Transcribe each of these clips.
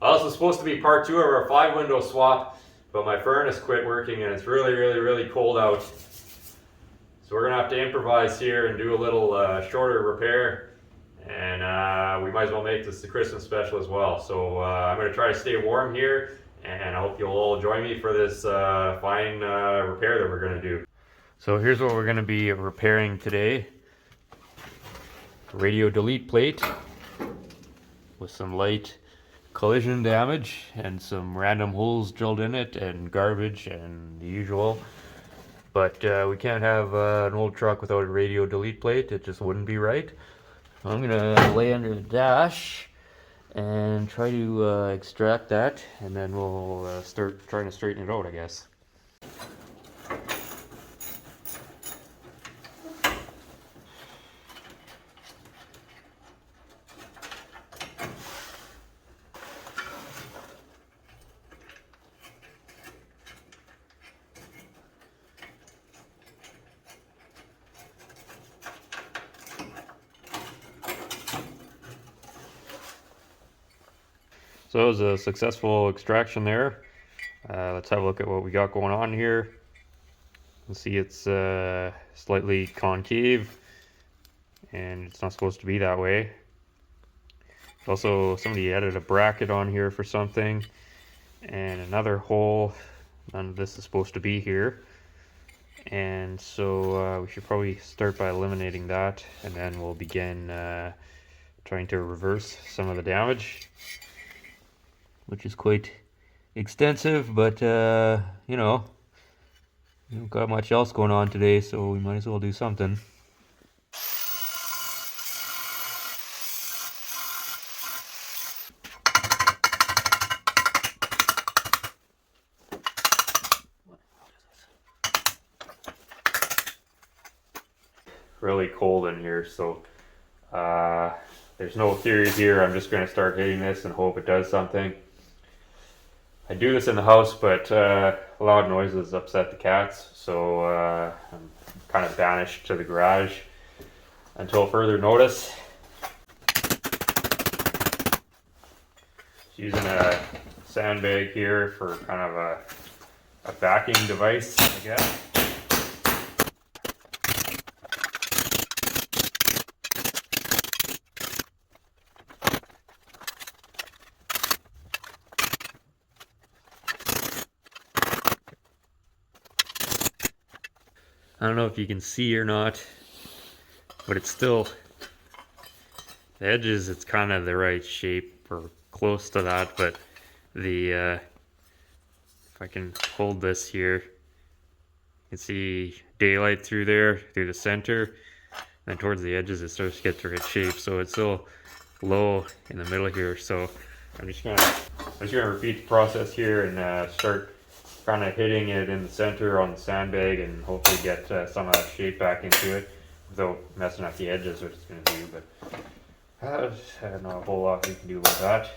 Well, this was supposed to be part 2 of our 5-window swap, but my furnace quit working and it's really cold out. So we're gonna have to improvise here and do a little shorter repair, and we might as well make this the Christmas special as well. So I'm gonna try to stay warm here, and I hope you'll all join me for this fine repair that we're gonna do. So here's what we're gonna be repairing today. Radio delete plate with some light collision damage and some random holes drilled in it and garbage and the usual. But we can't have an old truck without a radio delete plate. It just wouldn't be right. So I'm gonna lay under the dash and try to extract that, and then we'll start trying to straighten it out, I guess. So it was a successful extraction there. Let's have a look at what we got going on here. You see it's slightly concave, and it's not supposed to be that way. Also, somebody added a bracket on here for something, and another hole. None of this is supposed to be here. And so we should probably start by eliminating that, and then we'll begin trying to reverse some of the damage, which is quite extensive, but you know, we don't got much else going on today, so we might as well do something. Really cold in here, so there's no theory here. I'm just going to start hitting this and hope it does something. I do this in the house, but loud noises upset the cats, so I'm kind of banished to the garage until further notice. Just using a sandbag here for kind of a backing device, I guess. I don't know if you can see or not, but it's still, the edges, it's kind of the right shape or close to that, but the, if I can hold this here, you can see daylight through there, through the center, and towards the edges it starts to get the right shape, so it's still low in the middle here. So I'm just gonna repeat the process here and start kind of hitting it in the center on the sandbag and hopefully get some of that shape back into it without messing up the edges, which it's going to do, but I don't know a whole lot we can do about that.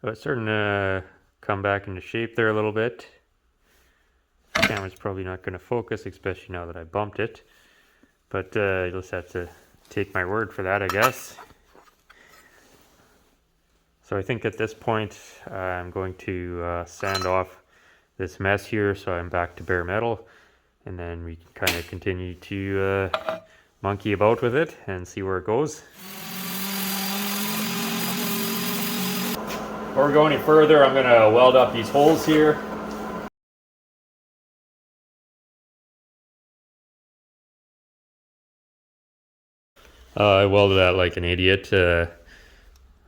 So it's starting to come back into shape there a little bit. The camera's probably not going to focus, especially now that I bumped it. But you'll just have to take my word for that, I guess. So I think at this point I'm going to sand off this mess here, so I'm back to bare metal. And then we can kind of continue to monkey about with it and see where it goes. Before we go any further, I'm going to weld up these holes here. I welded that like an idiot. My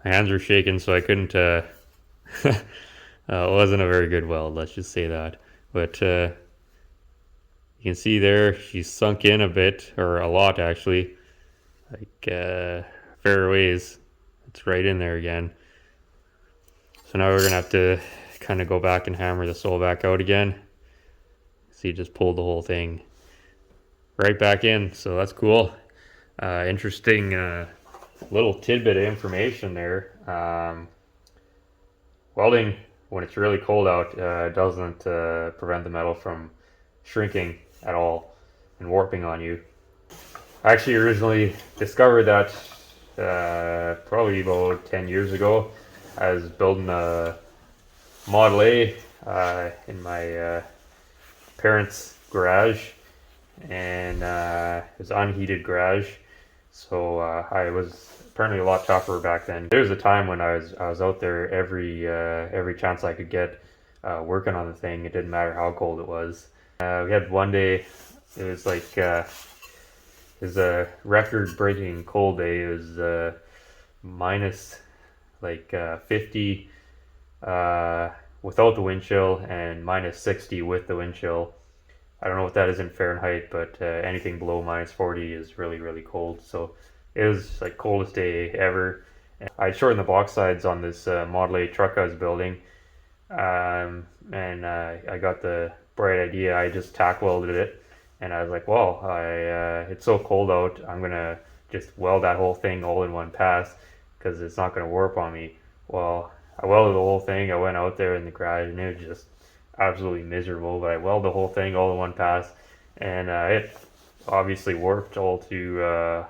hands were shaking, so I couldn't. It wasn't a very good weld, let's just say that. but you can see there she's sunk in a bit, or a lot actually, like fair ways. It's right in there again. So now we're gonna have to kind of go back and hammer the sole back out again. See, just pulled the whole thing right back in, so that's cool. Interesting little tidbit of information there. Welding, when it's really cold out, doesn't prevent the metal from shrinking at all and warping on you. I actually originally discovered that probably about 10 years ago. I was building a Model A in my parents' garage, and it was an unheated garage, so I was apparently a lot tougher back then. There was a time when I was out there every chance I could get working on the thing. It didn't matter how cold it was. We had one day, it was like it was a record-breaking cold day. It was minus like 50 without the wind chill and minus 60 with the wind chill. I don't know what that is in Fahrenheit, but anything below minus 40 is really, really cold. So it was like coldest day ever. I shortened the box sides on this Model A truck I was building, and I got the bright idea. I just tack welded it, and I was like, well, it's so cold out, I'm gonna just weld that whole thing all in one pass because it's not gonna warp on me. Well, I welded the whole thing. I went out there in the garage, and it was just absolutely miserable, but I welded the whole thing all in one pass, and it obviously warped all to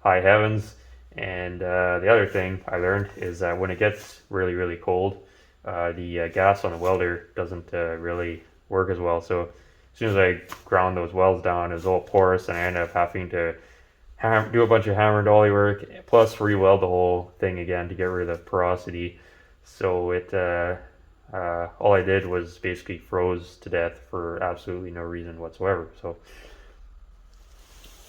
high heavens. And the other thing I learned is that when it gets really, really cold, the gas on the welder doesn't really work as well. So as soon as I ground those welds down, it was all porous, and I ended up having to do a bunch of hammer and dolly work, plus re-weld the whole thing again to get rid of the porosity. So it all I did was basically froze to death for absolutely no reason whatsoever. So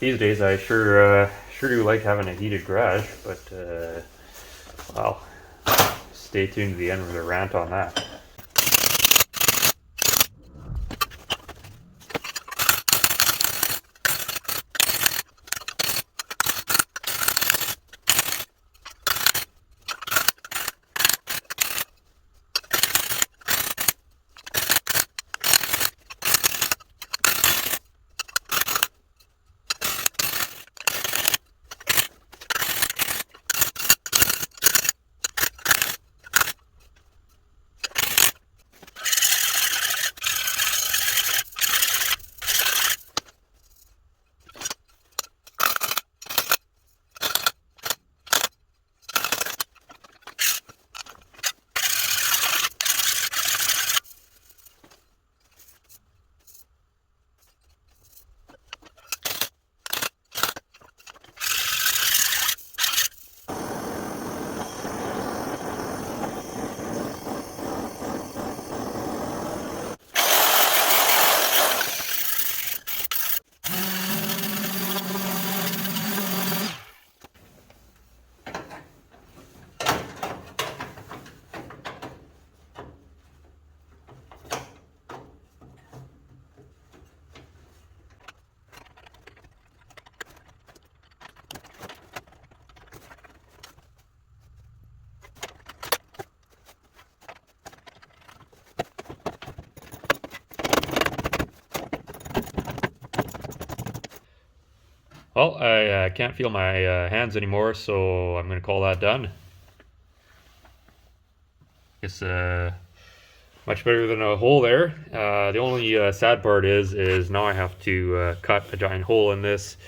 these days I sure do like having a heated garage, but well, stay tuned to the end of the rant on that. Well, I can't feel my hands anymore, so I'm going to call that done. It's much better than a hole there. The only sad part is now I have to cut a giant hole in this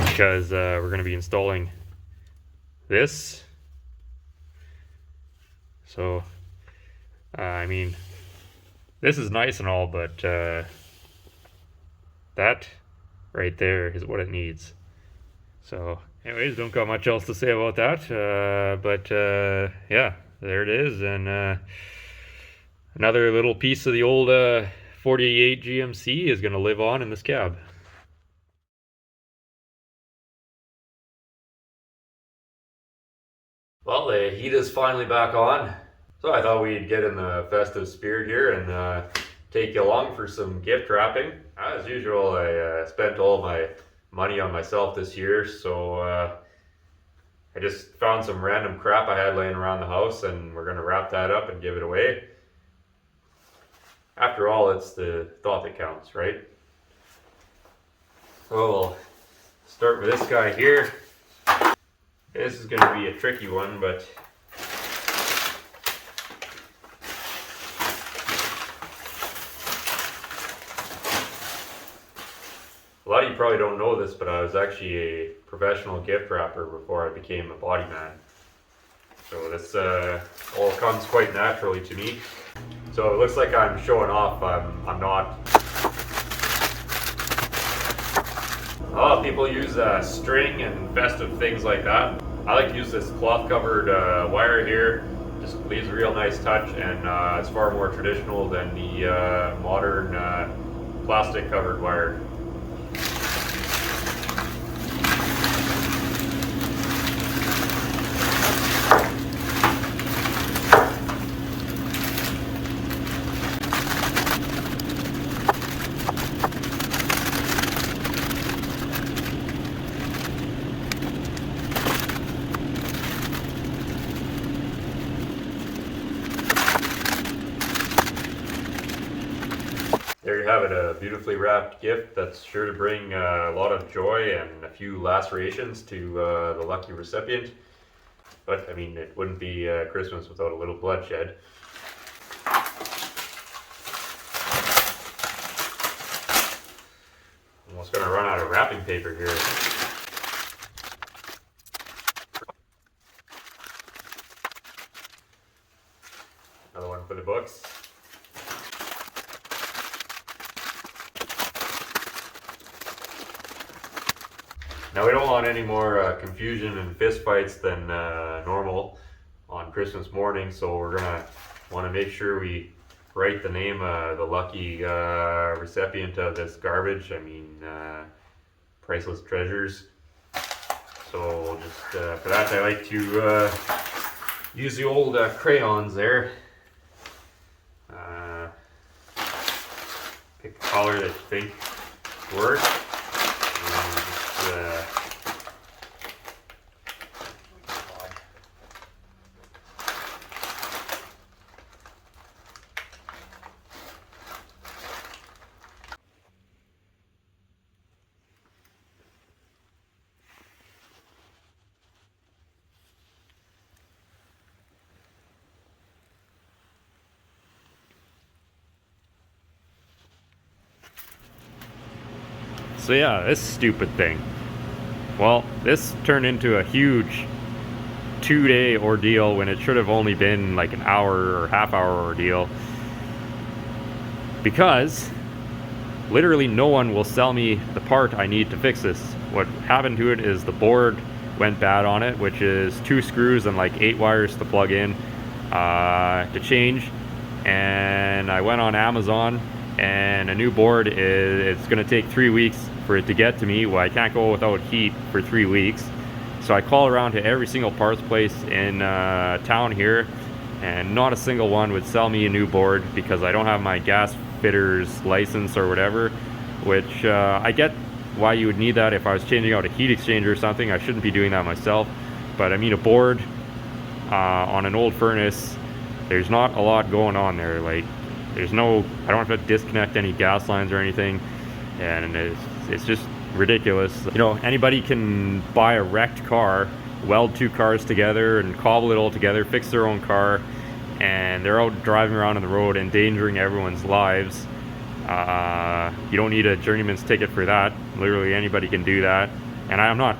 because we're going to be installing this. So, I mean, this is nice and all, but that right there is what it needs. So anyways, don't got much else to say about that, but yeah, there it is. And another little piece of the old 48 GMC is going to live on in this cab. Well, the heat is finally back on, so I thought we'd get in the festive spirit here and take you along for some gift wrapping. As usual, I spent all my money on myself this year, so I just found some random crap I had laying around the house, and we're gonna wrap that up and give it away. After all, it's the thought that counts, right? So we'll start with this guy here. This is gonna be a tricky one, but a lot of you probably don't know this, but I was actually a professional gift wrapper before I became a body man. So this all comes quite naturally to me. So it looks like I'm showing off. I'm not. A lot of people use string and festive things like that. I like to use this cloth covered wire here. Just leaves a real nice touch, and it's far more traditional than the modern plastic covered wire. There you have it, a beautifully wrapped gift that's sure to bring a lot of joy and a few lacerations to the lucky recipient. But, I mean, it wouldn't be Christmas without a little bloodshed. Almost gonna run out of wrapping paper here. Another one for the books. Now we don't want any more confusion and fist fights than normal on Christmas morning, so we're gonna want to make sure we write the name of the lucky recipient of this garbage. I mean, priceless treasures. So just for that, I like to use the old crayons there. Pick a color that you think works. So yeah, this stupid thing. Well, this turned into a huge 2-day ordeal when it should have only been like an hour or half-hour ordeal. Because literally no one will sell me the part I need to fix this. What happened to it is the board went bad on it, which is 2 screws and like 8 wires to plug in to change. And I went on Amazon, and a new board it's going to take 3 weeks for it to get to me. Well, I can't go without heat for 3 weeks. So I call around to every single parts place in town here, and not a single one would sell me a new board because I don't have my gas fitter's license or whatever, which I get why you would need that if I was changing out a heat exchanger or something. I shouldn't be doing that myself. But I mean, a board on an old furnace, there's not a lot going on there. Like, there's no, I don't have to disconnect any gas lines or anything, and it's just ridiculous. You know, anybody can buy a wrecked car, weld 2 cars together and cobble it all together, fix their own car, and they're out driving around on the road endangering everyone's lives. You don't need a journeyman's ticket for that. Literally anybody can do that. And I'm not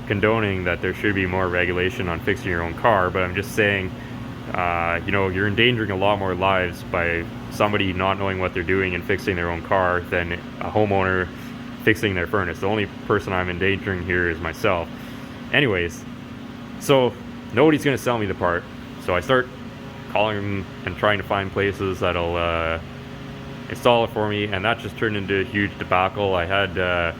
condoning that there should be more regulation on fixing your own car, but I'm just saying, you know, you're endangering a lot more lives by somebody not knowing what they're doing and fixing their own car than a homeowner fixing their furnace. The only person I'm endangering here is myself. Anyways, so nobody's gonna sell me the part. So I start calling and trying to find places that'll install it for me, and that just turned into a huge debacle. I had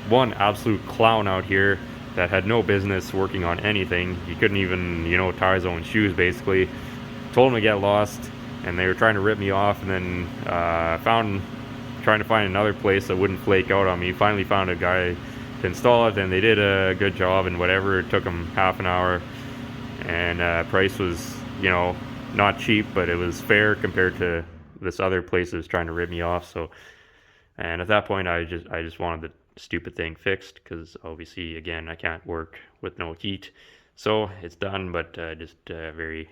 one absolute clown out here that had no business working on anything. He couldn't even, you know, tie his own shoes basically. Told him to get lost, and they were trying to rip me off, and then trying to find another place that wouldn't flake out on me. Finally found a guy to install it, and they did a good job and whatever. It took them half an hour, and price was, you know, not cheap, but it was fair compared to this other place that was trying to rip me off. So, and at that point I just wanted the stupid thing fixed, because obviously, again, I can't work with no heat. So it's done, but just very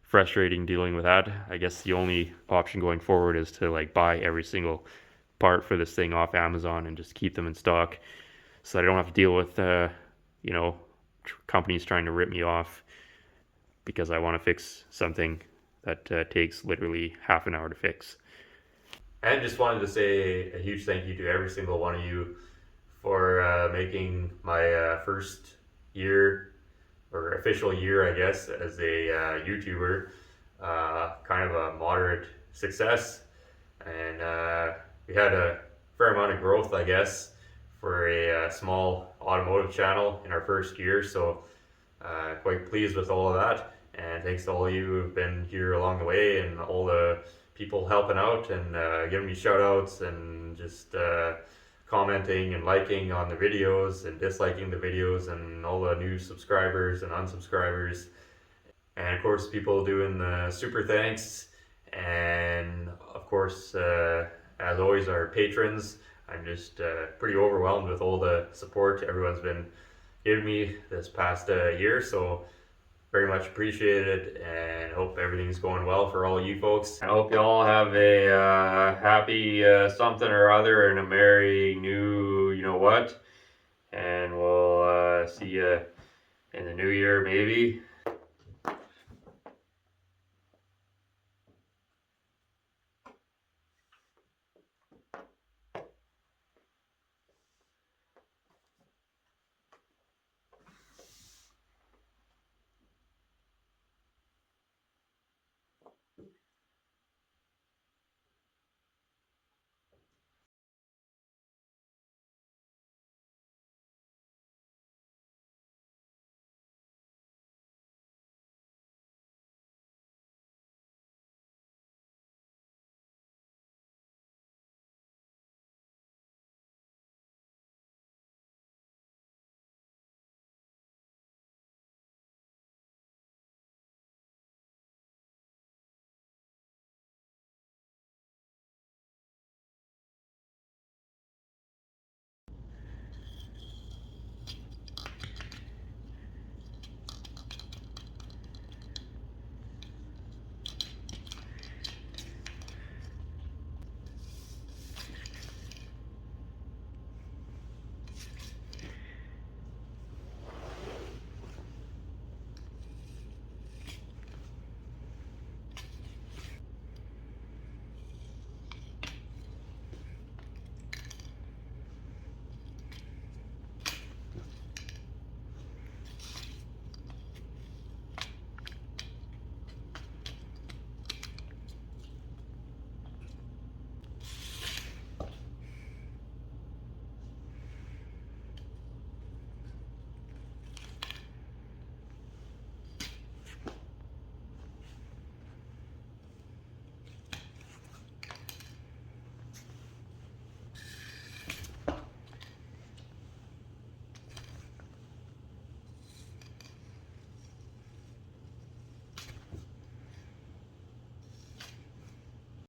frustrating dealing with that. I guess the only option going forward is to like buy every single part for this thing off Amazon and just keep them in stock, so that I don't have to deal with you know, companies trying to rip me off because I want to fix something that takes literally half an hour to fix. And just wanted to say a huge thank you to every single one of you for making my first year, or official year, I guess, as a YouTuber, kind of a moderate success. And we had a fair amount of growth, I guess, for a small automotive channel in our first year. So quite pleased with all of that. And thanks to all of you who've been here along the way, and all the people helping out and giving me shout outs, and just commenting and liking on the videos and disliking the videos, and all the new subscribers and unsubscribers. And of course, people doing the super thanks. And of course, as always, our patrons. I'm just pretty overwhelmed with all the support everyone's been giving me this past year. So very much appreciated, and hope everything's going well for all you folks. I hope you all have a happy something or other, and a merry new you know what. And we'll see you in the new year, maybe.